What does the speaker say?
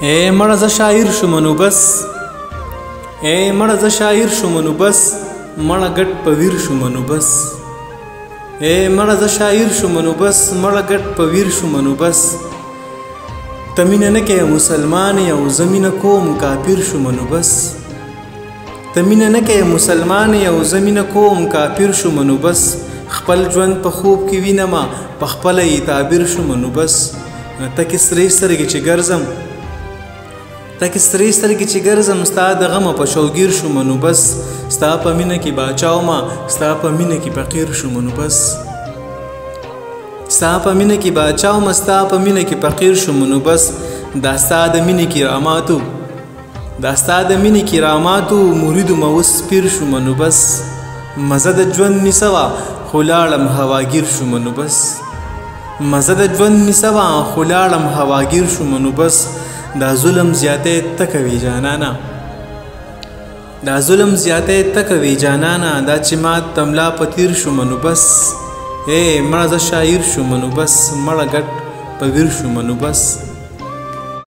اے مړه زه شاعر شوم نو بس، اے مړه زه شاعر شوم نو بس، مړه ګټ په ویر شوم نو بس، اے مړه زه شاعر شوم نو بس، مړه ګټ په ویر شوم نو بس. ته مینه نه کوې مسلمان یې او زه مینه کوم کافر شوم نو بس، ته مینه نه کوې مسلمان یې او زه مینه کوم کافر شوم نو بس. خپل ژوند په خوب کې وینمه په خپله یې تعبیر شوم نو بس. تکې سرې سترګې چې ګرځم، تکې سرې سترګې چې ګرځم، ستا د غمه په شوګیر شوم نو بس. ستا په مینه کې باچا ومه، ستا په مینه کې فقیر شوم نو بس. ستا په مینه کې باچا ومه، ستا په مینه کې فقیر شوم نو بس. دا ستا د مینې کراماتو، دا ستا د مینې کراماتو مریدو مه اوس پیر شوم نو بس. مزه د ژوند نیسه وه خو لاړم هواګیر شوم نو بس. مزه د ژوند نیسه وه خو لاړم هواګیر شوم نو بس. دا ظلم زیاتی ته کوي جانانه، دا ظلم زیاتی ته کوي جانانه، دا چې مات تملا په تیر شوم نو بس. اے مړه زه شاعر شوم نو بس، مړه ګټ په ویر شوم نو بس.